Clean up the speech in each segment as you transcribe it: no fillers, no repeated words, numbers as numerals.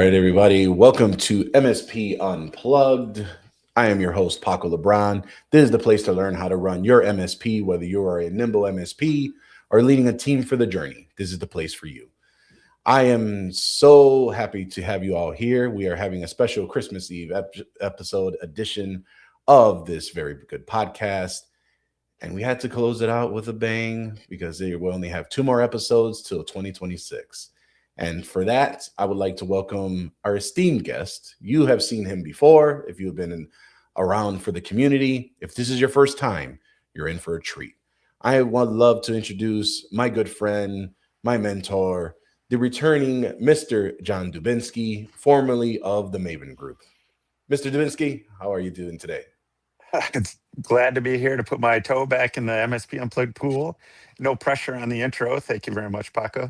right, everybody. Welcome to MSP Unplugged. I am your host, Paco LeBron. This is the place to learn how to run your MSP, whether you are a nimble MSP or leading a team for the journey. This is the place for you. I am so happy to have you all here. We are having a special Christmas Eve episode edition of this very good podcast. And we had to close it out with a bang because they will only have two more episodes till 2026. And for that, I would like to welcome our esteemed guest. You have seen him before if you've been around for the community. If this is your first time, you're in for a treat. I would love to introduce my good friend, my mentor, the returning Mr. John Dubinsky, formerly of the Maven Group. Mr. Dubinsky, how are you doing today? It's glad to be here to put my toe back in the MSP Unplugged pool. No pressure on the intro. Thank you very much, Paco.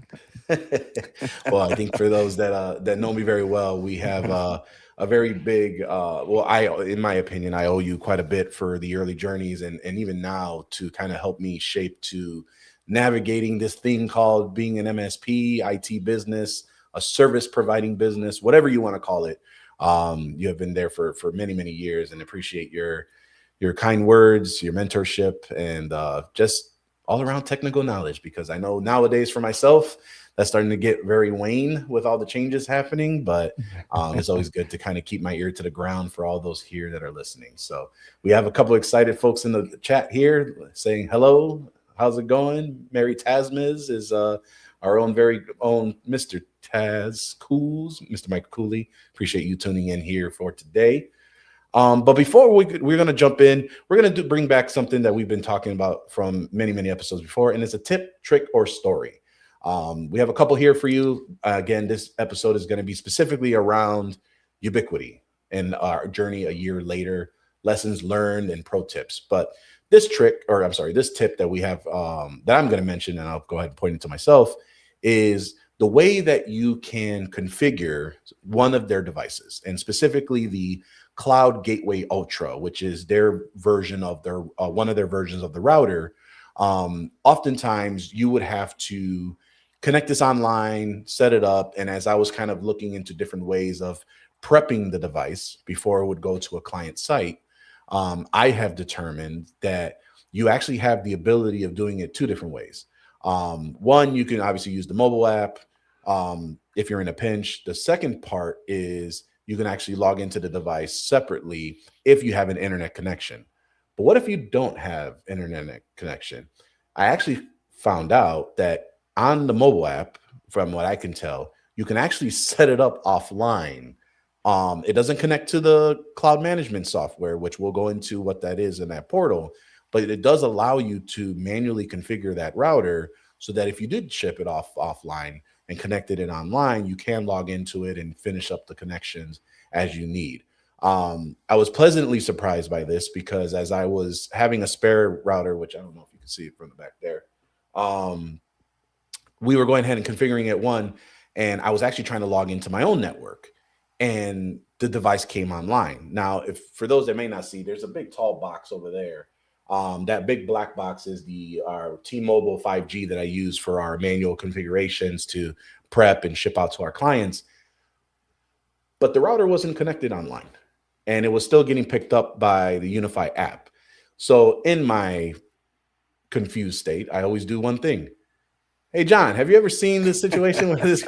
Well, I think for those that know me very well, we have a very big. In my opinion, I owe you quite a bit for the early journeys, and even now to kind of help me shape to navigating this thing called being an MSP, IT business, a service providing business, whatever you want to call it. You have been there for many years, and appreciate your kind words, your mentorship, and just all around technical knowledge, because I know nowadays for myself, that's starting to get very wane with all the changes happening. But it's always good to kind of keep my ear to the ground for all those here that are listening. So we have a couple excited folks in the chat here saying hello. How's it going? Mary Tasmiz is our own very own Mr. Taz Cools, Mr. Mike Cooley. Appreciate you tuning in here for today. But before we're going to jump in, we're going to bring back something that we've been talking about from many episodes before, and it's a tip, trick, or story. We have a couple here for you. Again, this episode is going to be specifically around Ubiquiti and our journey a year later, lessons learned and pro tips. But this tip that we have that I'm going to mention, and I'll go ahead and point it to myself, is the way that you can configure one of their devices, and specifically the Cloud Gateway Ultra, which is their version of their one of their versions of the router. Oftentimes you would have to connect this online, set it up, and as I was kind of looking into different ways of prepping the device before it would go to a client site, I have determined that you actually have the ability of doing it two different ways. One, you can obviously use the mobile app if you're in a pinch. The second part is you can actually log into the device separately if you have an internet connection. But what if you don't have internet connection? I actually found out that on the mobile app, from what I can tell, you can actually set it up offline. It doesn't connect to the cloud management software, which we'll go into what that is in that portal, but it does allow you to manually configure that router so that if you did ship it offline and connected it online, you can log into it and finish up the connections as you need. I was pleasantly surprised by this because as I was having a spare router, which I don't know if you can see it from the back there, we were going ahead and configuring it and I was actually trying to log into my own network, and the device came online. Now, if for those that may not see, there's a big tall box over there. That big black box is our T-Mobile 5G that I use for our manual configurations to prep and ship out to our clients. But the router wasn't connected online, and it was still getting picked up by the UniFi app. So in my confused state, I always do one thing. Hey, John, have you ever seen this situation with this?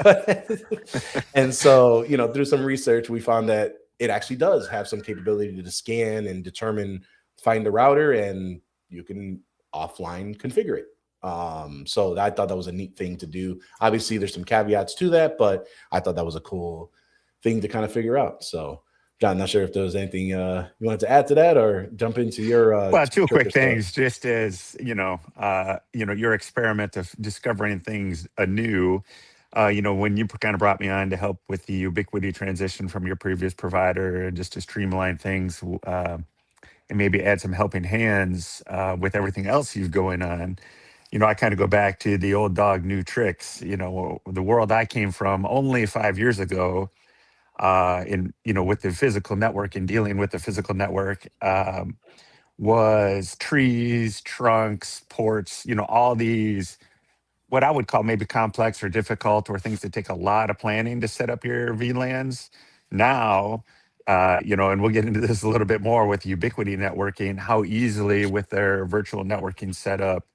And so, through some research, we found that it actually does have some capability to scan and find the router, and you can offline configure it. So I thought that was a neat thing to do. Obviously, there's some caveats to that, but I thought that was a cool thing to kind of figure out. So, John, not sure if there was anything you wanted to add to that or jump into your. Well, two quick things, just as your experiment of discovering things anew. When you kind of brought me on to help with the Ubiquiti transition from your previous provider, and just to streamline things and maybe add some helping hands with everything else you've going on. I kind of go back to the old dog, new tricks. The world I came from only 5 years ago. With the physical network and dealing with the physical network was trees, trunks, ports, all these what I would call maybe complex or difficult, or things that take a lot of planning to set up your VLANs. Now, and we'll get into this a little bit more with Ubiquiti networking, how easily with their virtual networking setup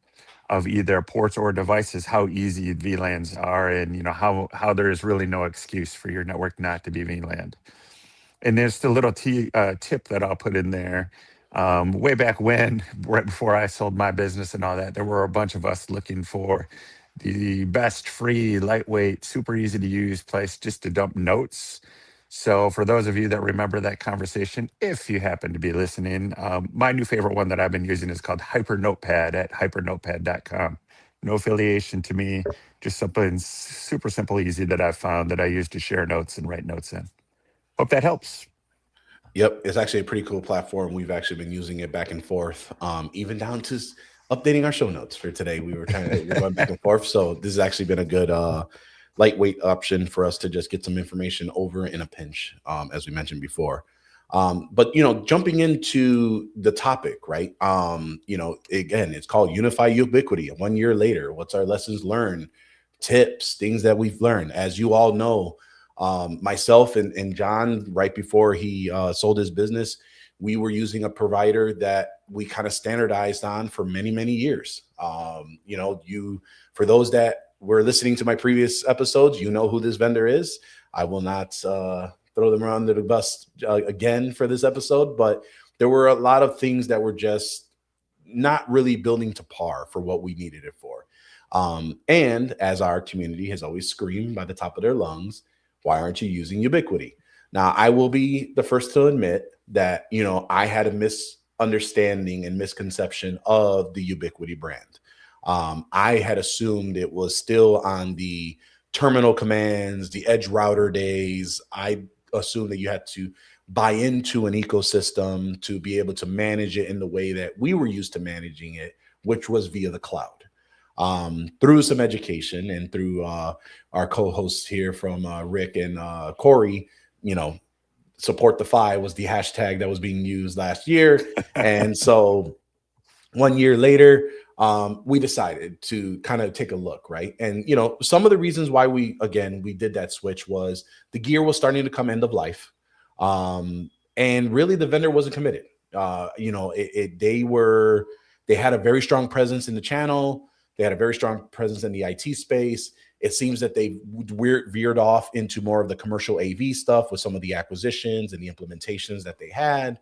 of either ports or devices, how easy VLANs are, and how there is really no excuse for your network not to be VLAN. And there's the little tip that I'll put in there. Way back when, right before I sold my business and all that, there were a bunch of us looking for the best free, lightweight, super easy to use place just to dump notes. So, for those of you that remember that conversation, if you happen to be listening, my new favorite one that I've been using is called Hyper Notepad at hypernotepad.com. No affiliation to me, just something super simple, easy that I've found that I use to share notes and write notes in. Hope that helps. Yep, it's actually a pretty cool platform. We've actually been using it back and forth, even down to updating our show notes for today. We're going back and forth. So this has actually been a good lightweight option for us to just get some information over in a pinch, as we mentioned before. But jumping into the topic, right? Again, it's called UniFi Ubiquiti. 1 year later, what's our lessons learned, tips, things that we've learned? As you all know, myself and John, right before he sold his business, we were using a provider that we kind of standardized on for many, many years. For those that were listening to my previous episodes, you know who this vendor is. I will not throw them around the bus again for this episode, but there were a lot of things that were just not really building to par for what we needed it for. And as our community has always screamed by the top of their lungs, why aren't you using Ubiquiti? Now, I will be the first to admit that, I had a misunderstanding and misconception of the Ubiquiti brand. I had assumed it was still on the terminal commands, the edge router days. I assumed that you had to buy into an ecosystem to be able to manage it in the way that we were used to managing it, which was via the cloud. Through some education and through our co-hosts here from Rick and Corey, support the Fi was the hashtag that was being used last year. And so 1 year later, we decided to kind of take a look, right? And, some of the reasons why we did that switch was the gear was starting to come end of life. And really the vendor wasn't committed. They had a very strong presence in the channel. They had a very strong presence in the IT space. It seems that they veered off into more of the commercial AV stuff with some of the acquisitions and the implementations that they had.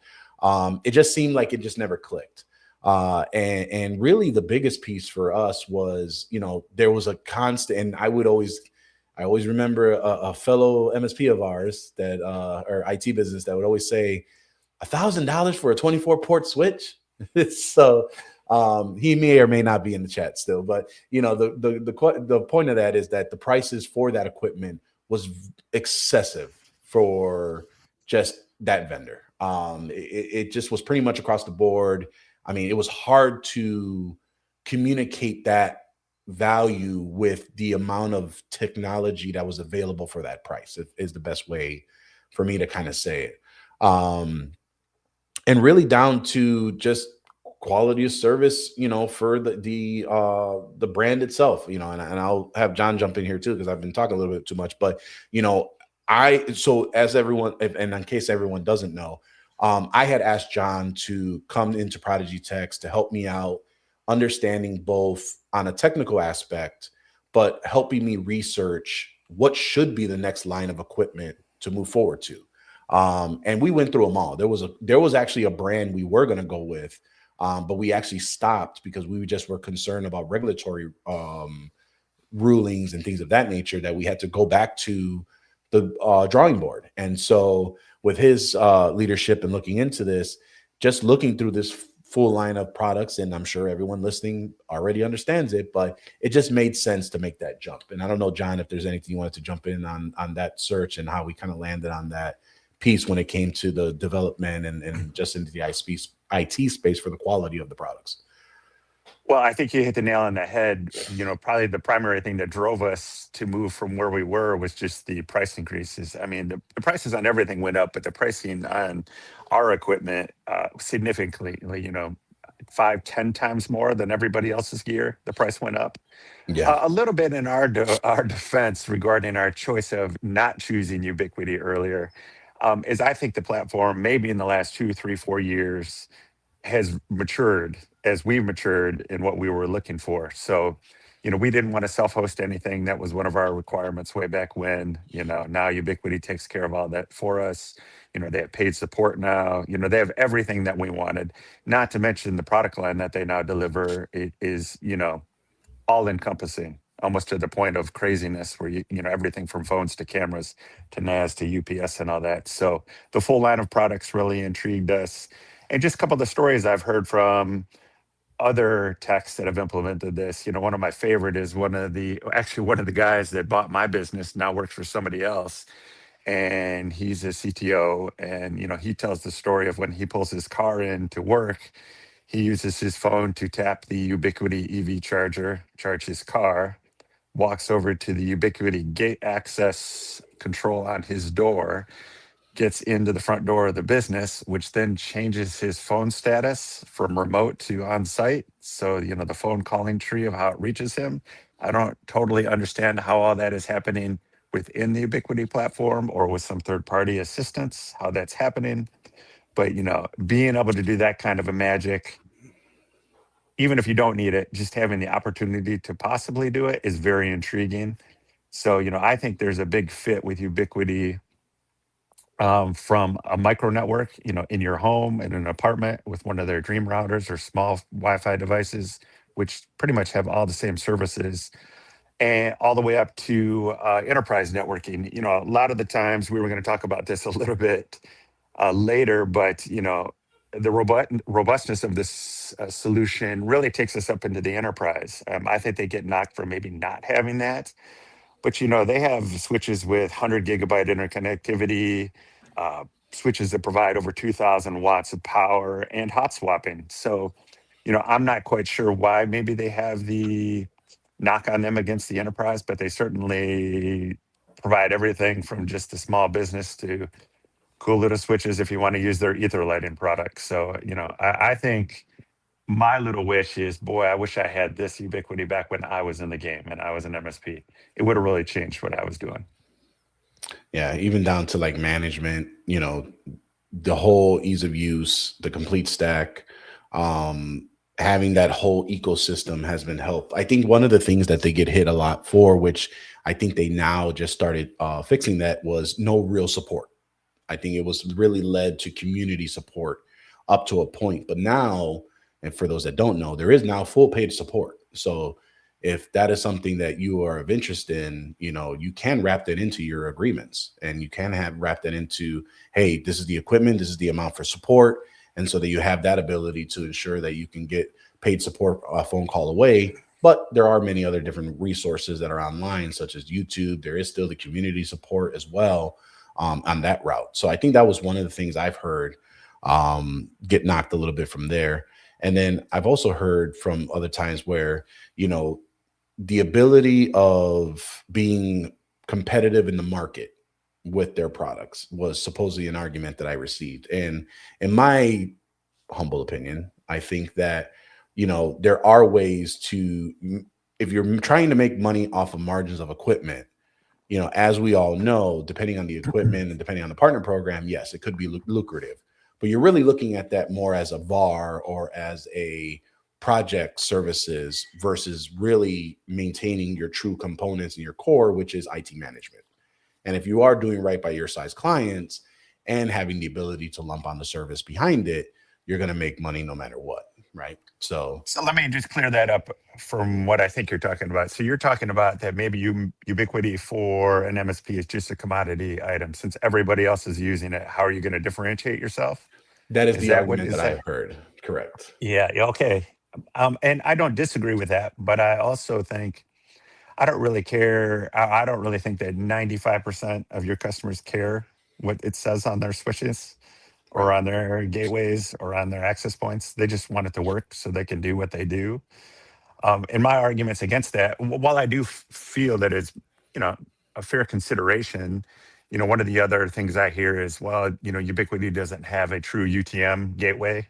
It just seemed like it just never clicked. And really the biggest piece for us was, there was a constant, and I always remember a fellow MSP of ours that, or IT business, that would always say $1,000 for a 24 port switch. So, he may or may not be in the chat still, but the point of that is that the prices for that equipment was excessive for just that vendor. It just was pretty much across the board. I mean, it was hard to communicate that value with the amount of technology that was available for that price, is the best way for me to kind of say it. And really down to just quality of service, for the brand itself, and I'll have John jump in here too, because I've been talking a little bit too much. But so as everyone, and in case everyone doesn't know, I had asked John to come into Prodigy Techs to help me out, understanding both on a technical aspect, but helping me research what should be the next line of equipment to move forward to. And we went through them all. There was actually a brand we were going to go with, but we actually stopped because we just were concerned about regulatory rulings and things of that nature, that we had to go back to the drawing board. And so with his leadership and looking into this, just looking through this full line of products, and I'm sure everyone listening already understands it, but it just made sense to make that jump. And I don't know, John, if there's anything you wanted to jump in on that search and how we kind of landed on that piece when it came to the development and just into the IT space for the quality of the products. Well, I think you hit the nail on the head. Probably the primary thing that drove us to move from where we were was just the price increases. I mean, the prices on everything went up, but the pricing on our equipment significantly, five, 10 times more than everybody else's gear. The price went up. Yeah. A little bit in our defense regarding our choice of not choosing Ubiquiti earlier, is I think the platform, maybe in the last 2, 3, 4 years, has matured as we've matured in what we were looking for. So, we didn't want to self-host anything. That was one of our requirements way back when. Now Ubiquiti takes care of all that for us. They have paid support now. They have everything that we wanted. Not to mention the product line that they now deliver. It is, all encompassing, almost to the point of craziness, where everything from phones to cameras to NAS to UPS and all that. So the full line of products really intrigued us. And just a couple of the stories I've heard from other techs that have implemented this. One of my favorite is one of the guys that bought my business now works for somebody else, and he's a CTO. And he tells the story of when he pulls his car in to work, he uses his phone to tap the Ubiquiti EV charger, charge his car, walks over to the Ubiquiti gate access control on his door, gets into the front door of the business, which then changes his phone status from remote to on site. So, the phone calling tree of how it reaches him. I don't totally understand how all that is happening within the Ubiquiti platform or with some third party assistance, how that's happening. But, being able to do that kind of a magic, even if you don't need it, just having the opportunity to possibly do it is very intriguing. So, I think there's a big fit with Ubiquiti, from a micro network, in your home, in an apartment with one of their dream routers or small Wi-Fi devices, which pretty much have all the same services, and all the way up to enterprise networking. A lot of the times we were going to talk about this a little bit later, but the robustness of this solution really takes us up into the enterprise. I think they get knocked for maybe not having that, but they have switches with 100 gigabyte interconnectivity, uh, switches that provide over 2,000 watts of power and hot swapping. So, I'm not quite sure why maybe they have the knock on them against the enterprise, but they certainly provide everything from just the small business to cool little switches if you want to use their ether lighting product. So, I think my little wish is, boy, I wish I had this Ubiquiti back when I was in the game and I was an MSP. It would have really changed what I was doing. Yeah, even down to like management, the whole ease of use, the complete stack, having that whole ecosystem has been helped. I think one of the things that they get hit a lot for, which I think they now just started fixing, that was no real support. I think it was really led to community support up to a point. But now, and for those that don't know, there is now full paid support. So if that is something that you are of interest in, you can wrap that into your agreements, and you can have wrap that into, hey, this is the equipment, this is the amount for support. And so that you have that ability to ensure that you can get paid support a phone call away. But there are many other different resources that are online, such as YouTube. There is still the community support as well, on that route. So I think that was one of the things I've heard get knocked a little bit from there. And then I've also heard from other times where, you know, the ability of being competitive in the market with their products was supposedly an argument that I received. And in my humble opinion, I think that, there are ways to, if you're trying to make money off of margins of equipment, as we all know, depending on the equipment and depending on the partner program, yes, it could be lucrative. But you're really looking at that more as a VAR or as a project services versus really maintaining your true components and your core, which is IT management. And if you are doing right by your size clients and having the ability to lump on the service behind it, you're going to make money no matter what. Right. So, So let me just clear that up from what I think you're talking about. So you're talking about that maybe Ubiquiti for an MSP is just a commodity item. Since everybody else is using it, how are you going to differentiate yourself? that is Is the that what argument that is I that? have heard. Correct. Yeah, okay. And I don't disagree with that, but I also think I don't really care. I don't really think that 95% of your customers care what it says on their switches or Right. on their gateways or on their access points. They just want it to work so they can do what they do. And my arguments against that, while I do feel that it's, you know, a fair consideration, one of the other things I hear is, well, Ubiquiti doesn't have a true UTM gateway.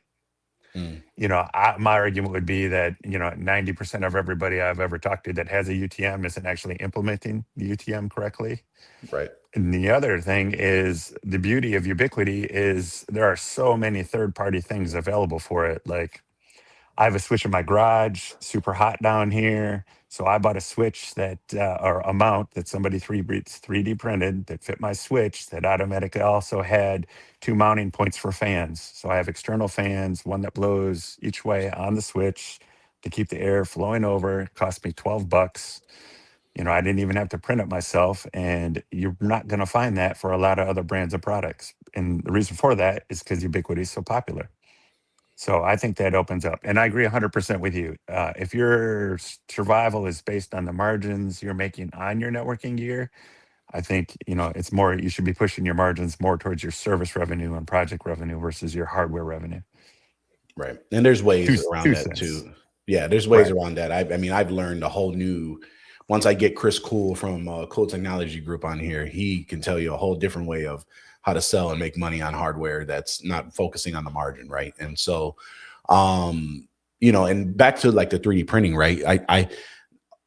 Mm, My argument would be that 90% of everybody I've ever talked to that has a UTM isn't actually implementing the UTM correctly. right. And the other thing is the beauty of Ubiquiti is there are so many third-party things available for it. Like I have a switch in my garage, super hot down here. So I bought a switch or a mount that somebody 3D printed that fit my switch that automatically also had two mounting points for fans. So I have external fans, one that blows each way on the switch to keep the air flowing over. It cost me $12. I didn't even have to print it myself. And you're not going to find that for a lot of other brands of products. And the reason for that is because Ubiquiti is so popular. So I think that opens up. And I agree 100% with you. If your survival is based on the margins you're making on your networking gear, I think, it's more, you should be pushing your margins more towards your service revenue and project revenue versus your hardware revenue. Right. And there's ways Two, around two that cents. too. Yeah, there's ways Right. around that. I mean, I've learned a whole new, once I get Chris Cool from Cool Technology Group on here, he can tell you a whole different way of how to sell and make money on hardware that's not focusing on the margin, right? And so, and back to like the 3D printing, right?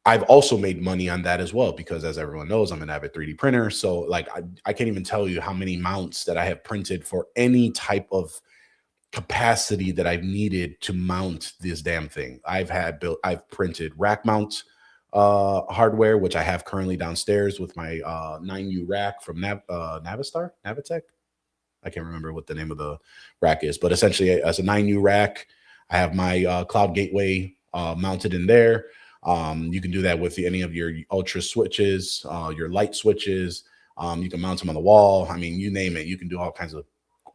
I've also made money on that as well because, as everyone knows, I'm an avid 3D printer. So, like, I can't even tell you how many mounts that I have printed for any type of capacity that I've needed to mount this damn thing. I've printed rack mount hardware, which I have currently downstairs with my 9U rack from Navitec. I can't remember what the name of the rack is, but essentially as a 9U rack, I have my cloud gateway mounted in there. You can do that with any of your ultra switches, your light switches. You can mount them on the wall. I mean, you name it. You can do all kinds of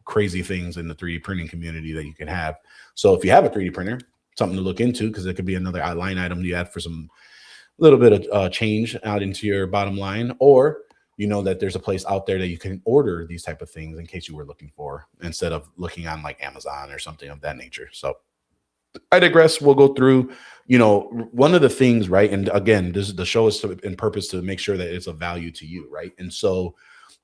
crazy things in the 3D printing community that you can have. So if you have a 3D printer, something to look into because it could be another line item you add for some little bit of change out into your bottom line, or that there's a place out there that you can order these type of things in case you were looking for instead of looking on like Amazon or something of that nature. So I digress. We'll go through, one of the things, right? And again, the show is in purpose to make sure that it's of value to you, right? And so,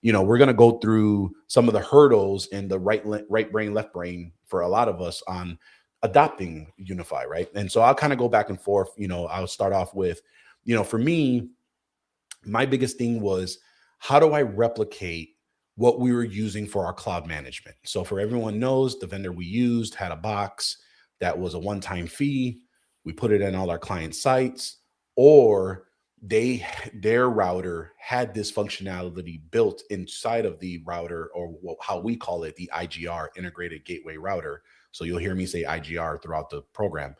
we're going to go through some of the hurdles in the right brain, left brain for a lot of us on adopting UniFi, right? And so I'll kind of go back and forth. I'll start off with, for me, my biggest thing was how do I replicate what we were using for our cloud management? So for everyone knows, the vendor we used had a box that was a one-time fee. We put it in all our client sites, or their router had this functionality built inside of the router, or how we call it, the IGR, integrated gateway router. So you'll hear me say IGR throughout the program.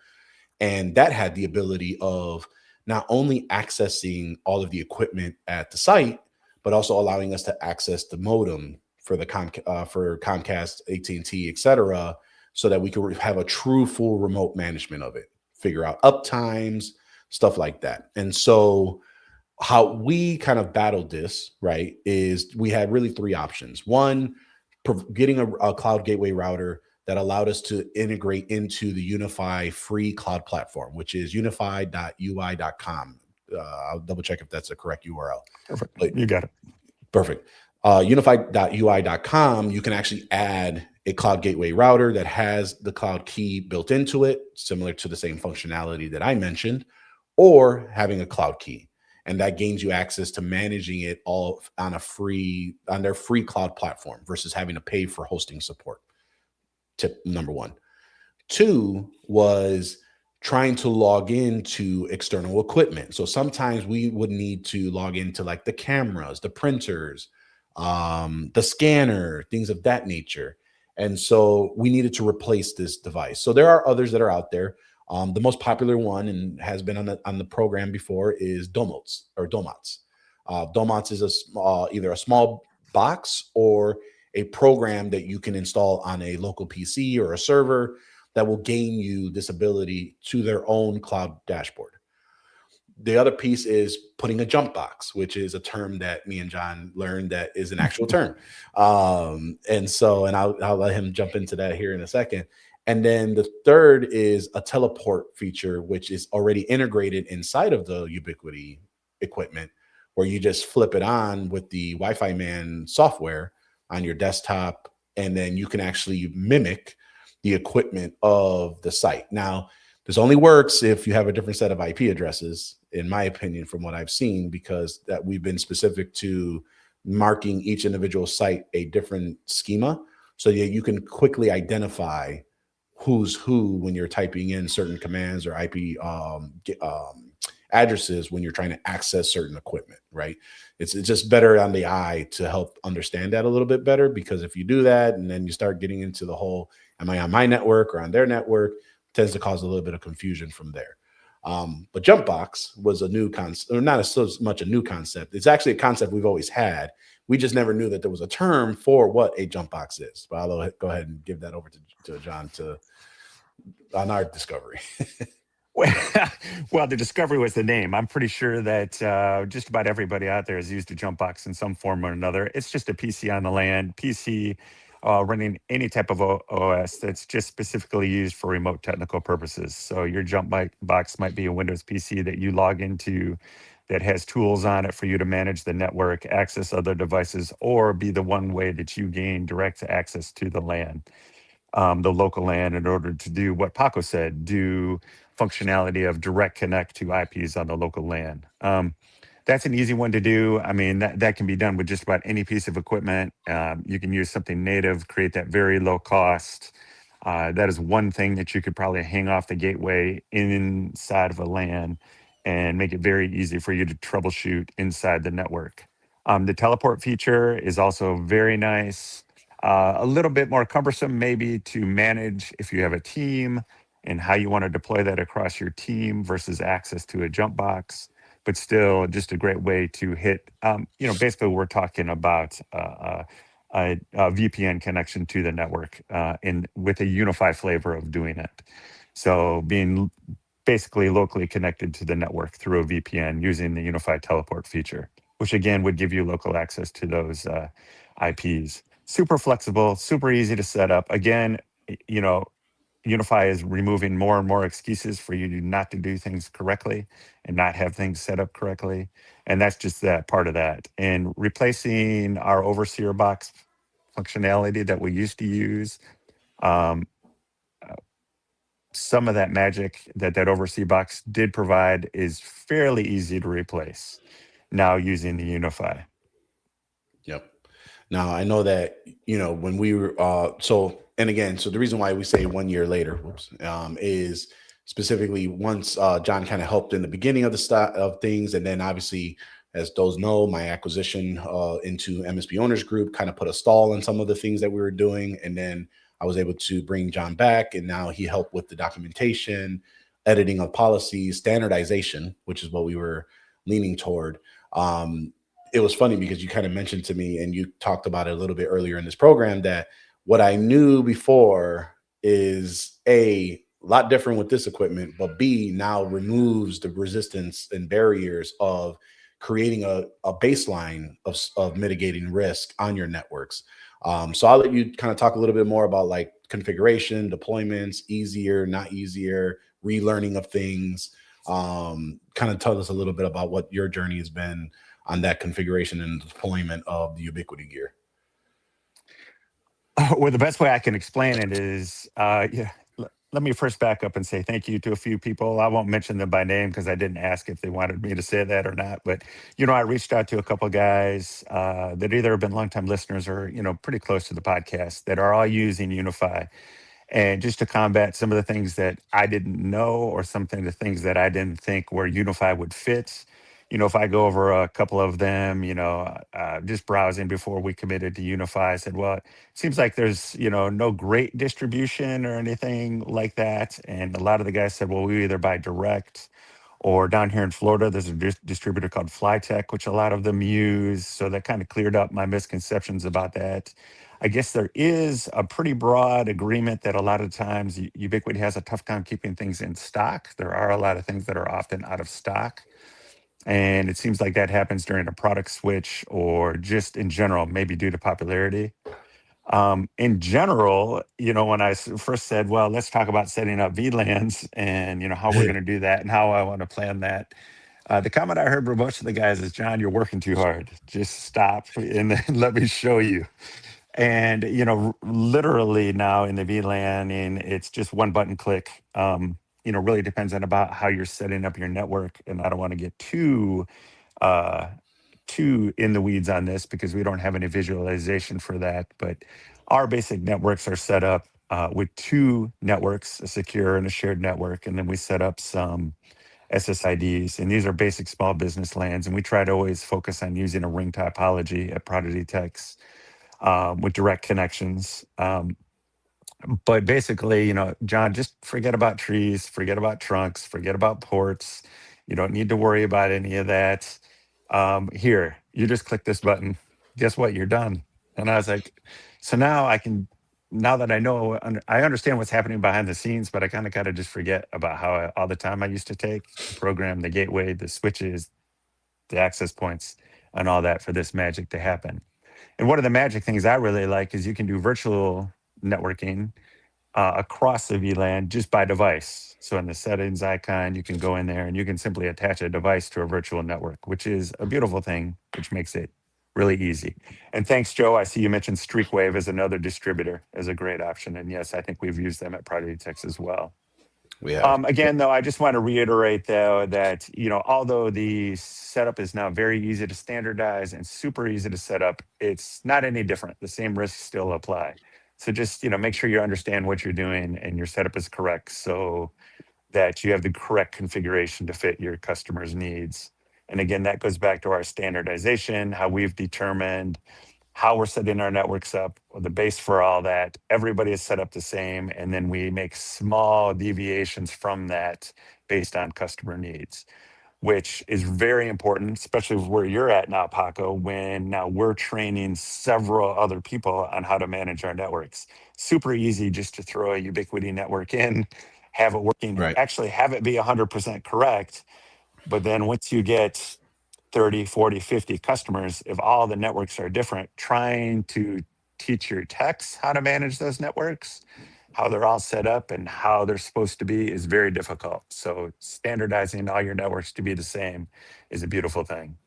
And that had the ability of not only accessing all of the equipment at the site, but also allowing us to access the modem for the for Comcast, AT&T, et cetera, so that we could have a true full remote management of it, figure out uptimes, stuff like that. And so how we kind of battled this, right, is we had really three options. One, getting a cloud gateway router that allowed us to integrate into the UniFi free cloud platform, which is unifi.ui.com. I'll double check if that's the correct URL. Perfect. But You got it. perfect. Unifi.ui.com, you can actually add a cloud gateway router that has the cloud key built into it, similar to the same functionality that I mentioned, or having a cloud key. And that gains you access to managing it all on their free cloud platform versus having to pay for hosting support. Tip number one. Two was trying to log into external equipment. So sometimes we would need to log into like the cameras, the printers, the scanner, things of that nature. And so we needed to replace this device. So there are others that are out there. The most popular one and has been on the program before is Domots or Domots. Domots is either a small box or a program that you can install on a local PC or a server that will gain you this ability to their own cloud dashboard. The other piece is putting a jump box, which is a term that me and John learned that is an actual term. And I'll let him jump into that here in a second. And then the third is a teleport feature, which is already integrated inside of the Ubiquiti equipment, where you just flip it on with the Wi-Fi Man software on your desktop, and then you can actually mimic the equipment of the site. Now, this only works if you have a different set of IP addresses, in my opinion, from what I've seen, because that we've been specific to marking each individual site a different schema so that you can quickly identify who's who when you're typing in certain commands or IP addresses when you're trying to access certain equipment, right? It's just better on the eye to help understand that a little bit better, because if you do that and then you start getting into the whole, am I on my network or on their network, tends to cause a little bit of confusion from there. But jump box was a new concept, or not so much a new concept. It's actually a concept we've always had. We just never knew that there was a term for what a jump box is. But I'll go ahead and give that over to John to on our discovery. Well, well, the Discovery was the name. I'm pretty sure that just about everybody out there has used a jump box in some form or another. It's just a PC on the LAN, PC running any type of OS that's just specifically used for remote technical purposes. So your box might be a Windows PC that you log into that has tools on it for you to manage the network, access other devices, or be the one way that you gain direct access to the LAN, the local LAN, in order to do what Paco said, do functionality of direct connect to IPs on the local LAN. That's an easy one to do. I mean, that can be done with just about any piece of equipment. You can use something native, create that very low cost. That is one thing that you could probably hang off the gateway inside of a LAN and make it very easy for you to troubleshoot inside the network. The teleport feature is also very nice. A little bit more cumbersome, maybe, to manage if you have a team and how you want to deploy that across your team versus access to a jump box. But still, just a great way to hit. Basically, we're talking about a VPN connection to the network, in with a UniFi flavor of doing it. So being basically locally connected to the network through a VPN using the UniFi teleport feature, which again would give you local access to those IPs. Super flexible, super easy to set up. Again, you know, UniFi is removing more and more excuses for you not to do things correctly and not have things set up correctly. And that's just that part of that. And replacing our overseer box functionality that we used to use, um, some of that magic that overseer box did provide is fairly easy to replace now using the UniFi. Yep. Now I know that when we were and again, so the reason why we say 1 year later, is specifically once John kind of helped in the beginning of the of things, and then obviously, as those know, my acquisition into MSP Owners Group kind of put a stall on some of the things that we were doing, and then I was able to bring John back, and now he helped with the documentation, editing of policies, standardization, which is what we were leaning toward. Um, it was funny because you kind of mentioned to me, and you talked about it a little bit earlier in this program, that what I knew before is a lot different with this equipment, but B, now removes the resistance and barriers of creating a baseline of mitigating risk on your networks. So I'll let you kind of talk a little bit more about like configuration, deployments, easier, not easier, relearning of things. Kind of tell us a little bit about what your journey has been on that configuration and deployment of the Ubiquiti gear. Well, the best way I can explain it is, yeah. Let me first back up and say thank you to a few people. I won't mention them by name because I didn't ask if they wanted me to say that or not. But I reached out to a couple guys that either have been longtime listeners or pretty close to the podcast that are all using UniFi. And just to combat some of the things that I didn't know, or something, the things that I didn't think where UniFi would fit. If I go over a couple of them, just browsing before we committed to UniFi, I said, well, it seems like there's, no great distribution or anything like that. And a lot of the guys said, well, we either buy direct, or down here in Florida, there's a distributor called Flytech, which a lot of them use. So that kind of cleared up my misconceptions about that. I guess there is a pretty broad agreement that a lot of times Ubiquiti has a tough time keeping things in stock. There are a lot of things that are often out of stock. And it seems like that happens during a product switch or just in general, maybe due to popularity. In general, when I first said, well, let's talk about setting up VLANs and, how we're going to do that and how I want to plan that. The comment I heard from most of the guys is, John, you're working too hard. Just stop and then let me show you. And literally now in the VLAN, and it's just one button click. Really depends on about how you're setting up your network. And I don't want to get uh, too in the weeds on this because we don't have any visualization for that. But our basic networks are set up with two networks, a secure and a shared network, and then we set up some SSIDs, and these are basic small business LANs. And we try to always focus on using a ring topology at Prodigy Techs with direct connections. But basically, John, just forget about trees, forget about trunks, forget about ports. You don't need to worry about any of that. Here, you just click this button. Guess what? You're done. And I was like, so now I can, now that I know, I understand what's happening behind the scenes, but I kind of got to just forget about all the time I used to take to program the gateway, the switches, the access points, and all that for this magic to happen. And one of the magic things I really like is you can do virtual networking across the VLAN just by device. So in the settings icon, you can go in there and you can simply attach a device to a virtual network, which is a beautiful thing, which makes it really easy. And thanks, Joe. I see you mentioned Streakwave as another distributor as a great option. And yes, I think we've used them at Prodigy Techs as well. We have. Again, though, I just want to reiterate, though, that although the setup is now very easy to standardize and super easy to set up, it's not any different. The same risks still apply. So just make sure you understand what you're doing and your setup is correct, so that you have the correct configuration to fit your customers' needs. And again, that goes back to our standardization, how we've determined how we're setting our networks up, or the base for all that. Everybody is set up the same, and then we make small deviations from that based on customer needs, which is very important, especially where you're at now, Paco, when now we're training several other people on how to manage our networks. Super easy just to throw a Ubiquiti network in, have it working, Right. actually have it be 100% correct. But then once you get 30, 40, 50 customers, if all the networks are different, trying to teach your techs how to manage those networks, how they're all set up and how they're supposed to be is very difficult. So standardizing all your networks to be the same is a beautiful thing.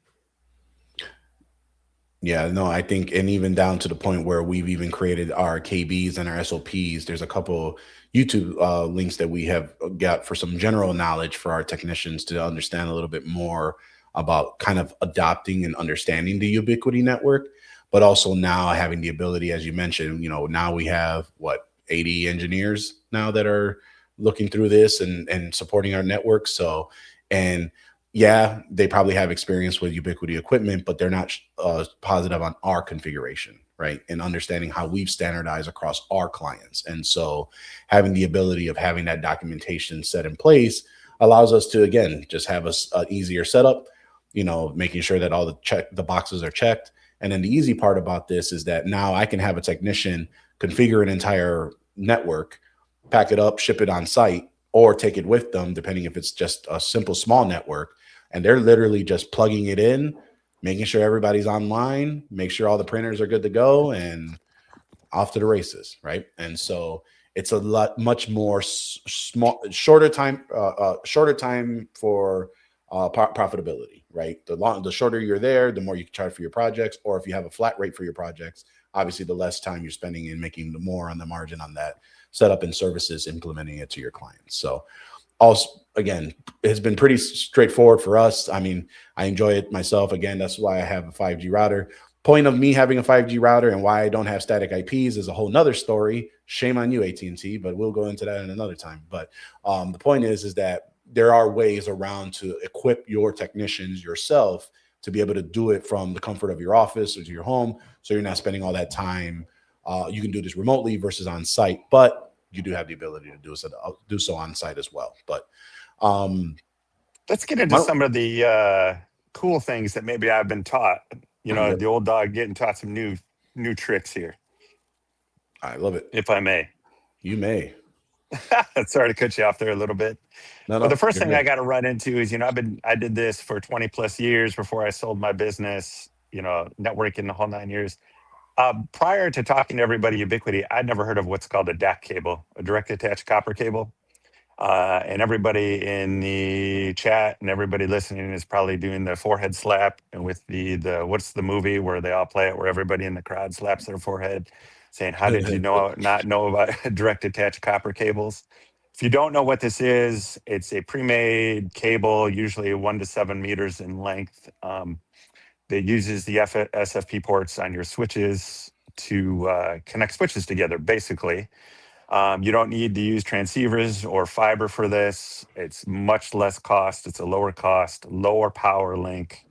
Yeah, no, I think, and even down to the point where we've even created our KBs and our SOPs. There's a couple YouTube links that we have got for some general knowledge for our technicians to understand a little bit more about kind of adopting and understanding the Ubiquiti network, but also now having the ability, as you mentioned, now we have what, 80 engineers now that are looking through this and supporting our network. So, and yeah, they probably have experience with Ubiquiti equipment, but they're not positive on our configuration, right? And understanding how we've standardized across our clients. And so having the ability of having that documentation set in place allows us to, again, just have an easier setup, making sure that all the boxes are checked. And then the easy part about this is that now I can have a technician configure an entire network, pack it up, ship it on site, or take it with them, depending if it's just a simple small network, and they're literally just plugging it in, making sure everybody's online, make sure all the printers are good to go, and off to the races, right? And so it's a lot much more small, shorter time for profitability, right? The shorter you're there, the more you can charge for your projects, or if you have a flat rate for your projects, obviously the less time you're spending in making the more on the margin on that setup and services, implementing it to your clients. So also, again, it's been pretty straightforward for us. I mean, I enjoy it myself. Again, that's why I have a 5G router. Point of me having a 5G router and why I don't have static IPs is a whole nother story. Shame on you, AT&T, but we'll go into that in another time. But the point is that there are ways around to equip your technicians yourself to be able to do it from the comfort of your office or to your home, so you're not spending all that time. You can do this remotely versus on site, but you do have the ability to do so on site as well. But um, Let's get into my, some of the cool things that maybe I've been taught. yep, The old dog getting taught some new tricks here, I love it. if I may. You may. Sorry to cut you off there a little bit. No, But the no, first you're thing I good. got to run into is, I did this for 20 plus years before I sold my business, networking the whole 9 years. Prior to talking to everybody Ubiquiti, I'd never heard of what's called a DAC cable, a direct attached copper cable. And everybody in the chat and everybody listening is probably doing the forehead slap and with the what's the movie where they all play it where everybody in the crowd slaps their forehead, saying, "How did you know not know about direct attached copper cables?" If you don't know what this is, it's a pre-made cable, usually 1 to 7 meters in length, that uses the SFP ports on your switches to connect switches together, basically. You don't need to use transceivers or fiber for this. It's much less cost. It's a lower cost, lower power link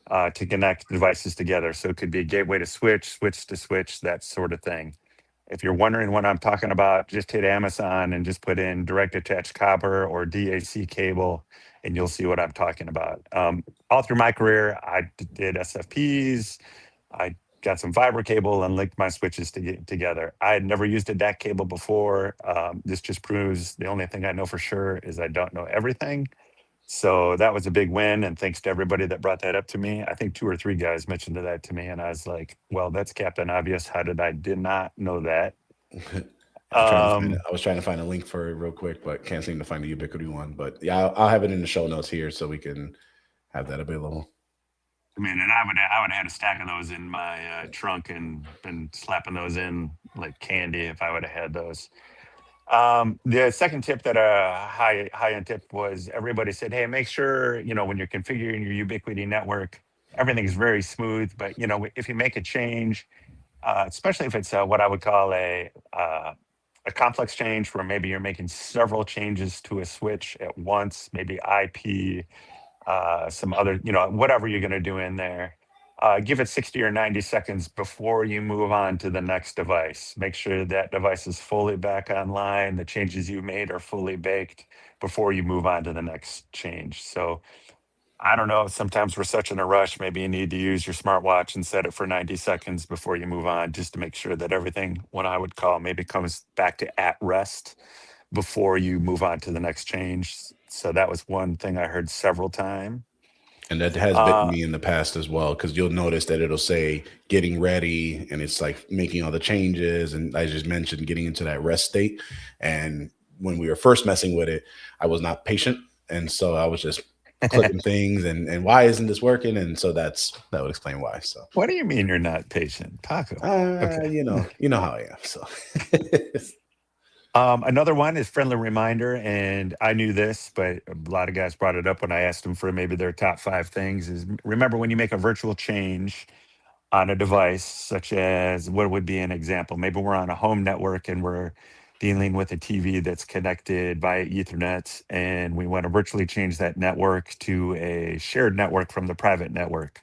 to connect devices together. So it could be a gateway to switch, switch to switch, that sort of thing. If you're wondering what I'm talking about, just hit Amazon and just put in direct attached copper or DAC cable, and you'll see what I'm talking about. All through my career, I did SFPs. I got some fiber cable and linked my switches together. I had never used a DAC cable before. This just proves the only thing I know for sure is I don't know everything. So that was a big win. And thanks to everybody that brought that up to me. I think 2 or 3 guys mentioned that to me. And I was like, well, that's Captain Obvious. How did not know that? Um, I was trying to find a link for it real quick, but can't seem to find the Ubiquiti one. But yeah, I'll have it in the show notes here so we can have that available. I mean, and I would have had a stack of those in my trunk and been slapping those in like candy if I would have had those. The second tip that high end tip was everybody said, hey, make sure when you're configuring your Ubiquiti network, everything's very smooth. But if you make a change, especially if it's what I would call a complex change, where maybe you're making several changes to a switch at once, maybe IP, some other, whatever you're going to do in there. Give it 60 or 90 seconds before you move on to the next device. Make sure that device is fully back online. The changes you made are fully baked before you move on to the next change. So I don't know. Sometimes we're such in a rush. Maybe you need to use your smartwatch and set it for 90 seconds before you move on, just to make sure that everything, what I would call, maybe comes back to at rest before you move on to the next change. So that was one thing I heard several times. And that has bitten Uh, me in the past as well, because you'll notice that it'll say getting ready and it's like making all the changes. And I just mentioned getting into that rest state. And when we were first messing with it, I was not patient. And so I was just clicking things and why isn't this working? And so that would explain why. So what do you mean you're not patient, Paco? Okay. you know how I am. So Another one is friendly reminder, and I knew this, but a lot of guys brought it up when I asked them for maybe their top 5 things. Is remember when you make a virtual change on a device, such as what would be an example? Maybe we're on a home network and we're dealing with a TV that's connected via Ethernet, and we want to virtually change that network to a shared network from the private network.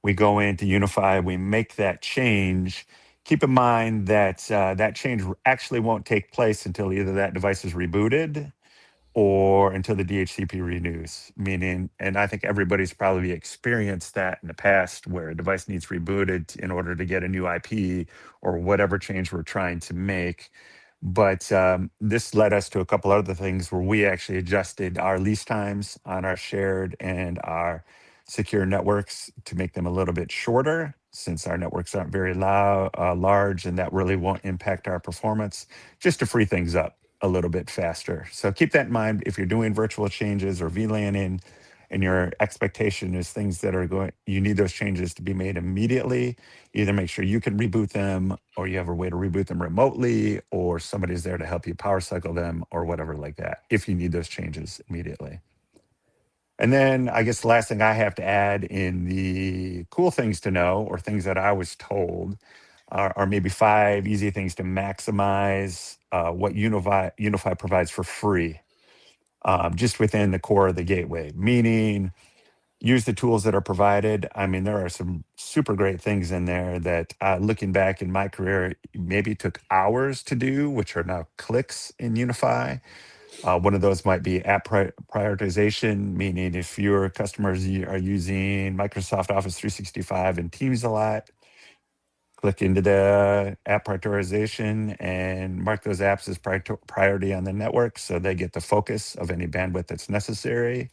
We go into UniFi, we make that change. Keep in mind that that change actually won't take place until either that device is rebooted or until the DHCP renews. Meaning, and I think everybody's probably experienced that in the past where a device needs rebooted in order to get a new IP or whatever change we're trying to make. But this led us to a couple other things where we actually adjusted our lease times on our shared and our secure networks to make them a little bit shorter, since our networks aren't very large, and that really won't impact our performance, just to free things up a little bit faster. So keep that in mind if you're doing virtual changes or VLANing, and your expectation is things that are going, you need those changes to be made immediately. Either make sure you can reboot them, or you have a way to reboot them remotely, or somebody's there to help you power cycle them, or whatever like that, if you need those changes immediately. And then I guess the last thing I have to add in the cool things to know, or things that I was told, are maybe 5 easy things to maximize what UniFi provides for free, just within the core of the gateway. Meaning, use the tools that are provided. I mean, there are some super great things in there that, looking back in my career, maybe took hours to do, which are now clicks in UniFi. One of those might be app prioritization, meaning if your customers are using Microsoft Office 365 and Teams a lot, click into the app prioritization and mark those apps as priority on the network so they get the focus of any bandwidth that's necessary.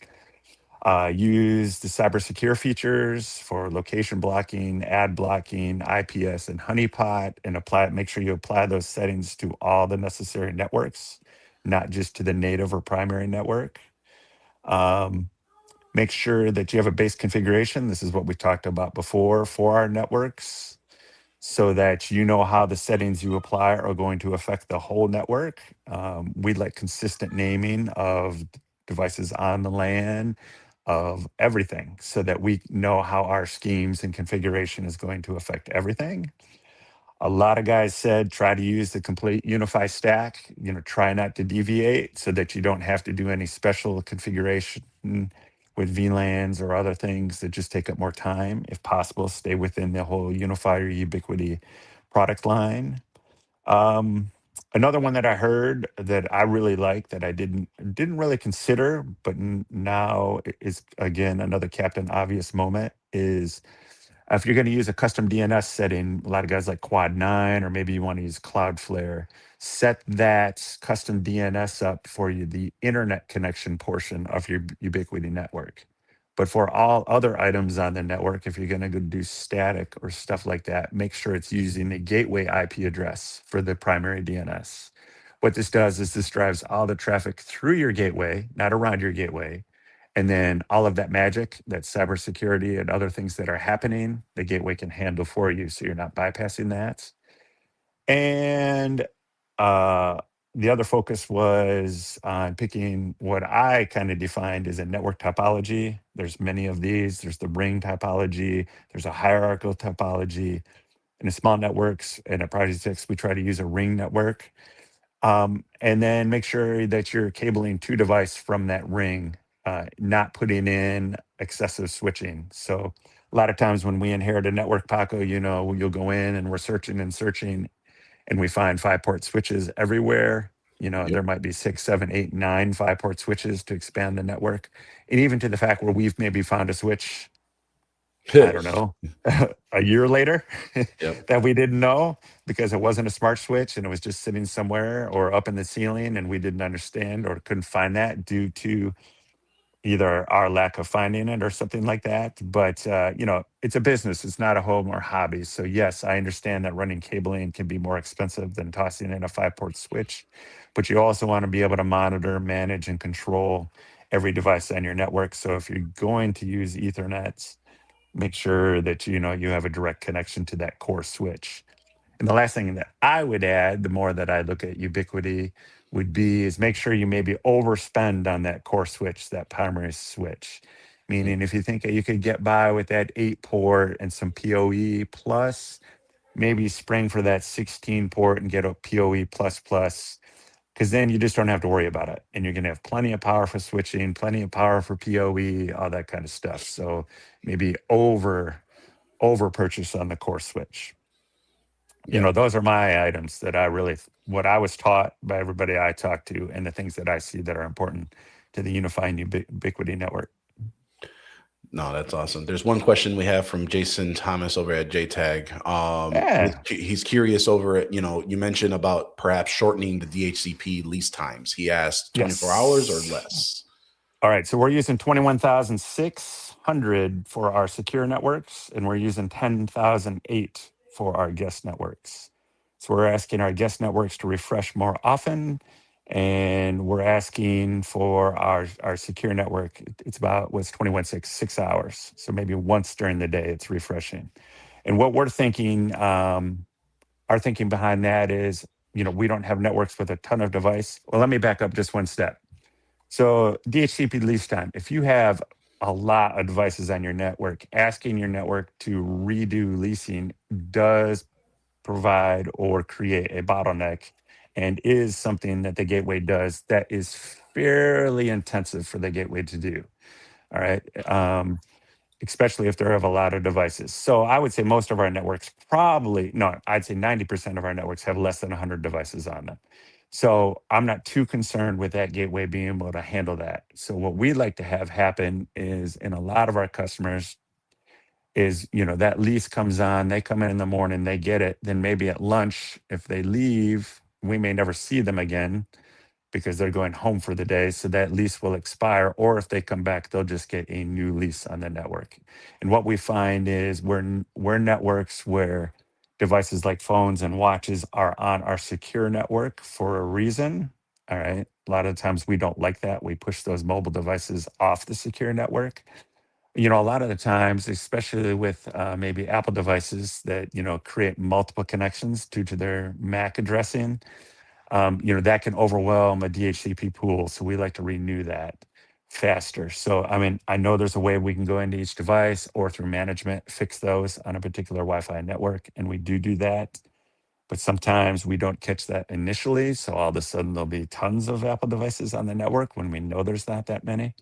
Use the cyber secure features for location blocking, ad blocking, IPS, and honeypot, and make sure you apply those settings to all the necessary networks not just to the native or primary network. Um, Make sure that you have a base configuration. This is what we talked about before for our networks, so that you know how the settings you apply are going to affect the whole network. We like consistent naming of devices on the LAN, of everything, so that we know how our schemes and configuration is going to affect everything. A lot of guys said try to use the complete UniFi stack. Try not to deviate so that you don't have to do any special configuration with VLANs or other things that just take up more time. If possible, stay within the whole UniFi or Ubiquiti product line. Um, Another one that I heard that I really like that I didn't really consider, but now is again another Captain Obvious moment is if you're going to use a custom DNS setting, a lot of guys like Quad 9, or maybe you want to use Cloudflare, set that custom DNS up for you, the internet connection portion of your Ubiquiti network. But for all other items on the network, if you're going to go do static or stuff like that, make sure it's using a gateway IP address for the primary DNS. What this does is this drives all the traffic through your gateway, not around your gateway, and then all of that magic, that cybersecurity and other things that are happening, the gateway can handle for you. So you're not bypassing that. And uh, the other focus was on picking what I kind of defined as a network topology. There's many of these. There's the ring topology. There's a hierarchical topology. In the small networks and at Project 6, we try to use a ring network. And then make sure that you're cabling to device from that ring, not putting in excessive switching. So a lot of times when we inherit a network, Paco, you'll go in and we're searching and searching, and we find 5-port switches everywhere. Yep. There might be 6, 7, 8, 9 5-port switches to expand the network. And even to the fact where we've maybe found a switch, I don't know, a year later Yep. that we didn't know because it wasn't a smart switch and it was just sitting somewhere or up in the ceiling, and we didn't understand or couldn't find that due to either our lack of finding it or something like that. But, it's a business, it's not a home or hobby. So, yes, I understand that running cabling can be more expensive than tossing in a 5-port switch, but you also want to be able to monitor, manage, and control every device on your network. So, if you're going to use Ethernet, make sure that you have a direct connection to that core switch. And the last thing that I would add, the more that I look at Ubiquiti, would be is make sure you maybe overspend on that core switch, that primary switch. Mm. Meaning, if you think that you could get by with that 8-port and some PoE plus, maybe spring for that 16-port and get a PoE plus plus, because then you just don't have to worry about it. And you're going to have plenty of power for switching, plenty of power for PoE, all that kind of stuff. So maybe over purchase on the core switch. Yeah. Those are my items that I really, what I was taught by everybody I talk to, and the things that I see that are important to the unifying Ubiquiti network. No, that's awesome. There's one question we have from Jason Thomas over at JTAG. Yeah. He's curious over it. You mentioned about perhaps shortening the DHCP lease times. He asked 24 hours or Yes. less. All right. So we're using 21,600 for our secure networks, and we're using 10,008 for our guest networks. So we're asking our guest networks to refresh more often, and we're asking for our secure network. It's about what's 21.6 6 hours. So maybe once during the day, it's refreshing. And what we're thinking, our thinking behind that is, we don't have networks with a ton of device. Well, let me back up just one step. So DHCP lease time, if you have a lot of devices on your network, asking your network to redo leasing does provide or create a bottleneck, and is something that the gateway does that is fairly intensive for the gateway to do. All right. Especially if there have a lot of devices. So I would say most of our networks probably, no, I'd say 90% of our networks have less than 100 devices on them. So I'm not too concerned with that gateway being able to handle that. So what we like to have happen is, in a lot of our customers, is that lease comes on, they come in the morning, they get it, then maybe at lunch, if they leave, we may never see them again because they're going home for the day. So that lease will expire. Or if they come back, they'll just get a new lease on the network. And what we find is we're networks where devices like phones and watches are on our secure network for a reason. All right. A lot of times we don't like that. We push those mobile devices off the secure network. A lot of the times, especially with maybe Apple devices that, create multiple connections due to their MAC addressing, that can overwhelm a DHCP pool. So we like to renew that faster. So, I mean, I know there's a way we can go into each device or through management, fix those on a particular Wi-Fi network. And we do that. But sometimes we don't catch that initially. So all of a sudden there'll be tons of Apple devices on the network when we know there's not that many.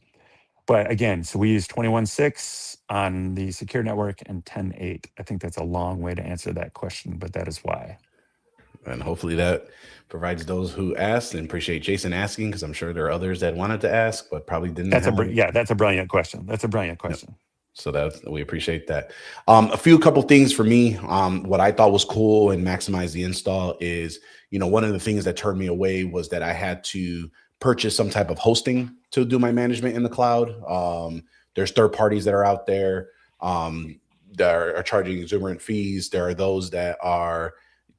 But again, so we use 21.6 on the secure network and 10.8. I think that's a long way to answer that question, but that is why. And hopefully that provides those who asked, and appreciate Jason asking, because I'm sure there are others that wanted to ask but probably didn't have. That's a brilliant question. That's a brilliant question. So we appreciate that. A couple things for me. What I thought was cool and maximize the install is, one of the things that turned me away was that I had to purchase some type of hosting to do my management in the cloud. There's third parties that are out there that are charging exuberant fees. There are those that are,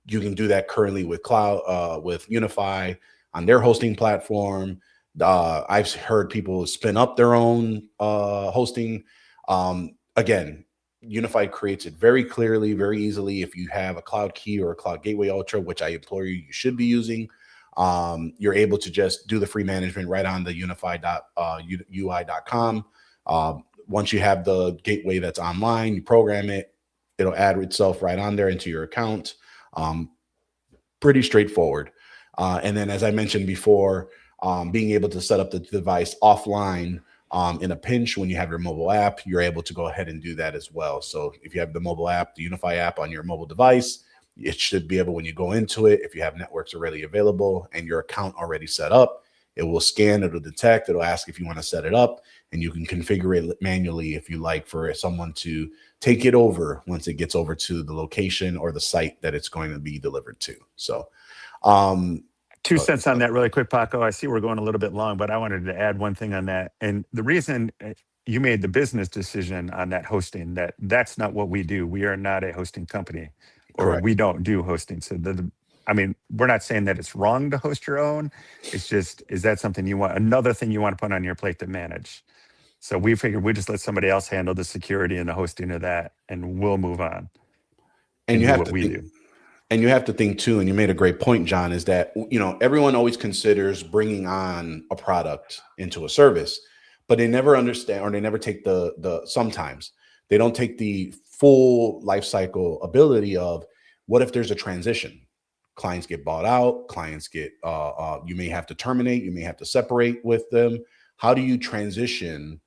you can do that currently with cloud, with UniFi on their hosting platform. I've heard people spin up their own hosting. Again, UniFi creates it very clearly, very easily. If you have a Cloud Key or a Cloud Gateway Ultra, which I implore you should be using, you're able to just do the free management right on the unifi.ui.com. Once you have the gateway that's online, you program it, it'll add itself right on there into your account. Pretty straightforward. And then, as I mentioned before, being able to set up the device offline in a pinch when you have your mobile app, you're able to go ahead and do that as well. So if you have the mobile app, the UniFi app on your mobile device, it should be able, when you go into it, if you have networks already available and your account already set up, it will scan, it'll detect, it'll ask if you want to set it up, and you can configure it manually if you like for someone to take it over once it gets over to the location or the site that it's going to be delivered to. So 2 cents on that really quick, Paco. I see we're going a little bit long, but I wanted to add one thing on that. And the reason you made the business decision on that hosting, that's not what we do. We are not a hosting company, or correct. we don't do hosting. So I mean, we're not saying that it's wrong to host your own. It's just, is that something you want, another thing you want to put on your plate to manage? So we figured we just let somebody else handle the security and the hosting of that, and we'll move on And you do have what to we think, do. and you have to think too, and you made a great point, John, is that, everyone always considers bringing on a product into a service, but they never understand, or they never take sometimes they don't take the full life cycle ability of, what if there's a transition? Clients get bought out, clients get, you may have to terminate, you may have to separate with them. How do you transition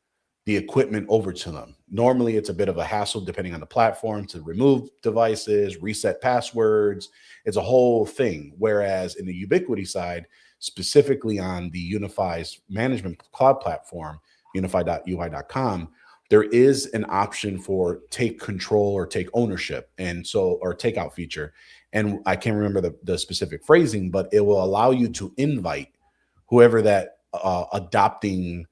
the equipment over to them? Normally, it's a bit of a hassle depending on the platform to remove devices, reset passwords. It's a whole thing. Whereas in the Ubiquiti side, specifically on the UniFi's management cloud platform, unifi.ui.com, there is an option for take control or take ownership, or takeout feature. And I can't remember the specific phrasing, but it will allow you to invite whoever that adopting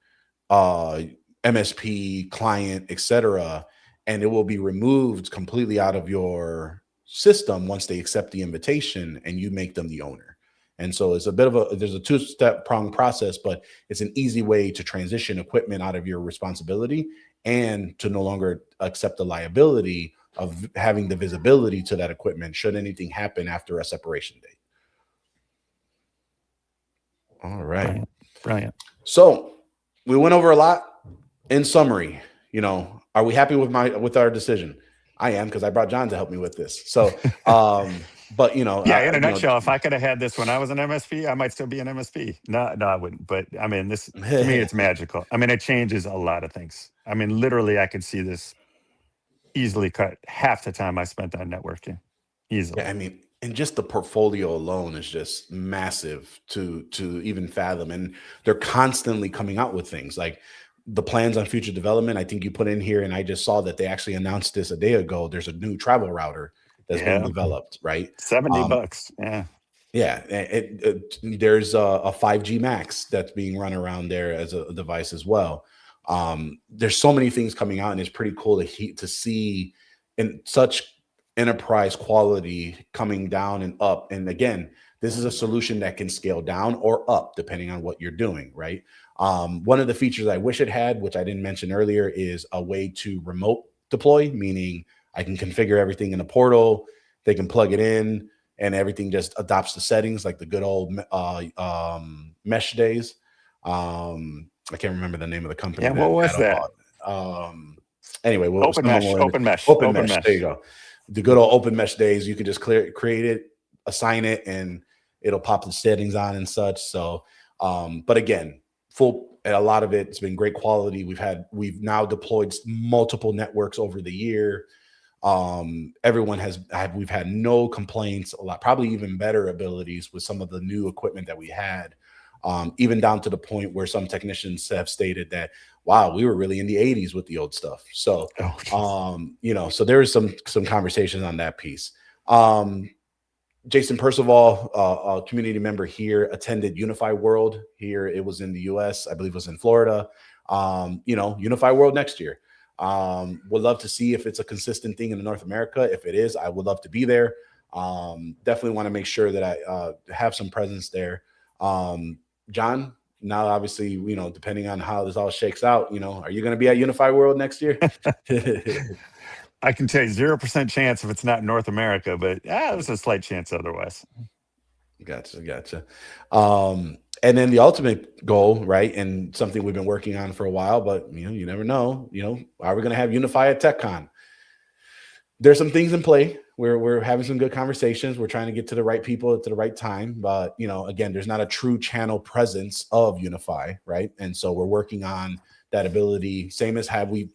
MSP client, etc., and it will be removed completely out of your system once they accept the invitation and you make them the owner. And so it's there's a two-step prong process, but it's an easy way to transition equipment out of your responsibility and to no longer accept the liability of having the visibility to that equipment should anything happen after a separation date. All right. Brilliant. So we went over a lot. In summary, are we happy with our decision? I am, because I brought John to help me with this. So, but yeah, in a nutshell, if I could have had this when I was an MSP, I might still be an MSP. No, I wouldn't. But I mean, this to me, it's magical. I mean, it changes a lot of things. I mean, literally, I could see this easily cut half the time I spent on networking. Easily. Yeah, I mean, and just the portfolio alone is just massive to even fathom. And they're constantly coming out with things like the plans on future development. I think you put in here, and I just saw that they actually announced this a day ago. There's a new travel router that's being developed, right? $70. Yeah. Yeah, there's a 5G Max that's being run around there as a device as well. There's so many things coming out, and it's pretty cool to see in such enterprise quality coming down and up. And again, This is a solution that can scale down or up depending on what you're doing, right? One of the features I wish it had, which I didn't mention earlier, is a way to remote deploy, meaning I can configure everything in a portal. They can plug it in, and everything just adopts the settings like the good old mesh days. I can't remember the name of the company Yeah, what that was Adam that? bought. Anyway, well, Open someone mesh, will. open mesh, Open open Mesh. There you mesh. go. The good old Open Mesh days. You can just create it, assign it, and it'll pop the settings on and such. So, but again, a lot of it's been great quality. We've now deployed multiple networks over the year. We've had no complaints, a lot, probably even better abilities with some of the new equipment that we had. Even down to the point where some technicians have stated that, wow, we were really in the 80s with the old stuff. So, Oh, geez. so there is some conversations on that piece. Jason Percival, a community member here, attended UniFi World here. It was in the US, I believe it was in Florida. UniFi World next year. Would love to see if it's a consistent thing in North America. If it is, I would love to be there. Definitely want to make sure that I have some presence there. John, now obviously, depending on how this all shakes out, are you going to be at UniFi World next year? I can tell you 0% chance if it's not North America, but there's a slight chance otherwise. Gotcha. And then the ultimate goal, right? And something we've been working on for a while, but you never know, are we going to have UniFi at TechCon? There's some things in play. We're having some good conversations. We're trying to get to the right people at the right time. But, again, there's not a true channel presence of UniFi, right? And so we're working on that ability, same as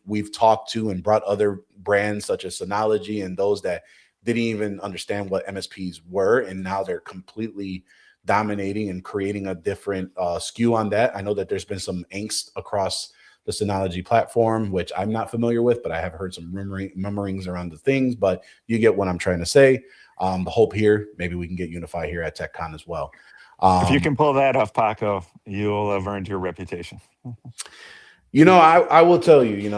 we've talked to and brought other brands such as Synology and those that didn't even understand what MSPs were. And now they're completely dominating and creating a different skew on that. I know that there's been some angst across the Synology platform, which I'm not familiar with, but I have heard some murmurings around the things, but you get what I'm trying to say. The hope here, maybe we can get UniFi here at TechCon as well. If you can pull that off, Paco, you'll have earned your reputation. I will tell you,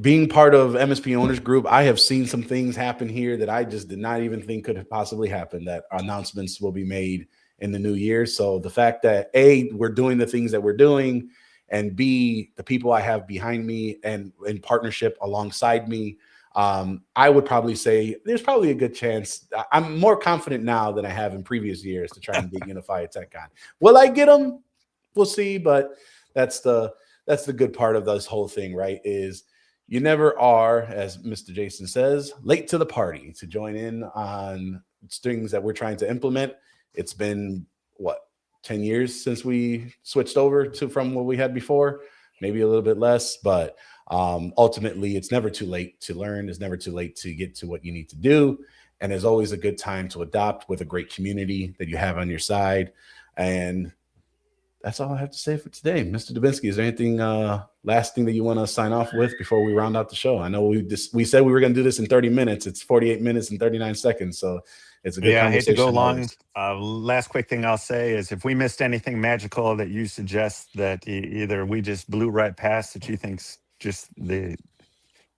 being part of MSP Owners Group, I have seen some things happen here that I just did not even think could have possibly happened, that announcements will be made in the new year. So the fact that A, we're doing the things that we're doing, and B, the people I have behind me and in partnership alongside me, I would probably say there's probably a good chance. I'm more confident now than I have in previous years to try and get UniFi at TechCon. Will I get them? We'll see, but that's the good part of this whole thing, right? Is you never are, as Mr. Jason says, late to the party to join in on things that we're trying to implement. It's been 10 years since we switched over from what we had before, maybe a little bit less, but ultimately it's never too late to learn. It's never too late to get to what you need to do. And there's always a good time to adopt with a great community that you have on your side. And that's all I have to say for today. Mr. Dubinsky, is there anything last thing that you want to sign off with before we round out the show? I know we said we were going to do this in 30 minutes. It's 48 minutes and 39 seconds. So it's a good conversation. I hate to go long. Last quick thing I'll say is if we missed anything magical that you suggest that either we just blew right past that you think's just the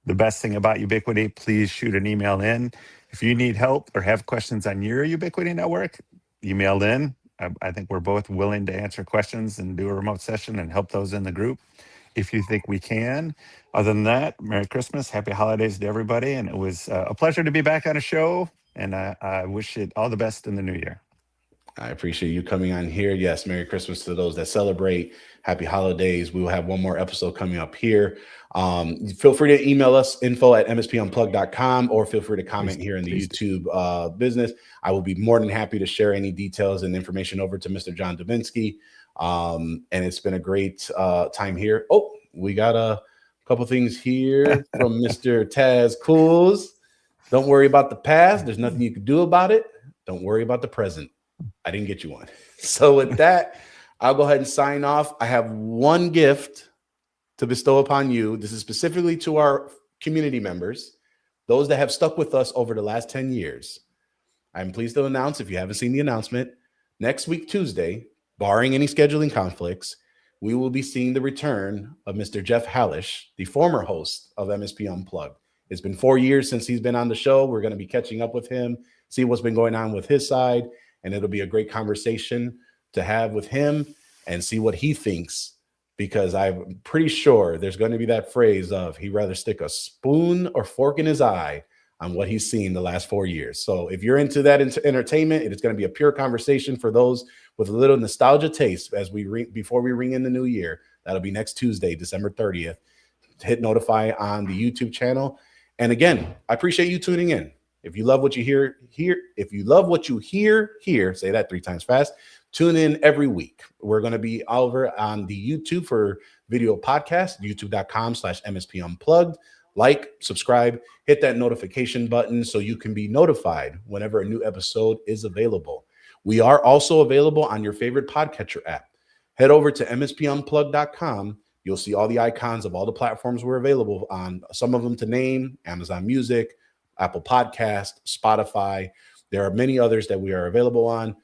best thing about Ubiquiti, please shoot an email in. If you need help or have questions on your Ubiquiti network, email in. I think we're both willing to answer questions and do a remote session and help those in the group if you think we can. Other than that, Merry Christmas, Happy Holidays to everybody. And it was a pleasure to be back on a show. And I wish it all the best in the new year. I appreciate you coming on here. Yes, Merry Christmas to those that celebrate. Happy holidays. We will have one more episode coming up here. Feel free to email us, info@mspunplug.com, or feel free to comment here in the YouTube business. I will be more than happy to share any details and information over to Mr. John Dubinsky. And it's been a great time here. Oh, we got a couple things here from Mr. Taz Cools. Don't worry about the past. There's nothing you can do about it. Don't worry about the present. I didn't get you one. So with that, I'll go ahead and sign off. I have one gift to bestow upon you. This is specifically to our community members, those that have stuck with us over the last 10 years. I'm pleased to announce, if you haven't seen the announcement, next week, Tuesday, barring any scheduling conflicts, we will be seeing the return of Mr. Jeff Hallish, the former host of MSP Unplugged. It's been 4 years since he's been on the show. We're going to be catching up with him, see what's been going on with his side. and it'll be a great conversation to have with him and see what he thinks, because I'm pretty sure there's going to be that phrase of he'd rather stick a spoon or fork in his eye on what he's seen the last 4 years. So if you're into that entertainment, it's going to be a pure conversation for those with a little nostalgia taste as before we ring in the new year. That'll be next Tuesday, December 30th. Hit notify on the YouTube channel. And again, I appreciate you tuning in. If you love what you hear here, if you love what you hear here, say that 3 times fast. Tune in every week. We're going to be over on the YouTube for video podcast, youtube.com/MSP Unplugged. Like, subscribe, hit that notification button so you can be notified whenever a new episode is available. We are also available on your favorite podcatcher app. Head over to mspunplug.com. You'll see all the icons of all the platforms we're available on. Some of them to name: Amazon Music, Apple Podcast, Spotify. There are many others that we are available on.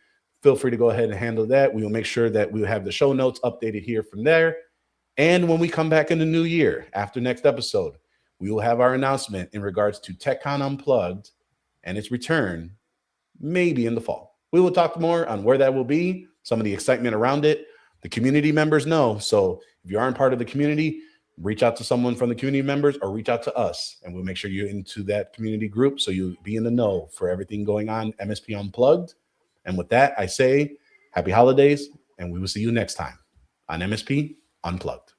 Feel free to go ahead and handle that. We will make sure that we will have the show notes updated here from there. And when we come back in the new year, after next episode, we will have our announcement in regards to TechCon Unplugged and its return, maybe in the fall. We will talk more on where that will be, some of the excitement around it. The community members know. So if you aren't part of the community, reach out to someone from the community members or reach out to us, and we'll make sure you're into that community group so you'll be in the know for everything going on MSP Unplugged. And with that, I say happy holidays, and we will see you next time on MSP Unplugged.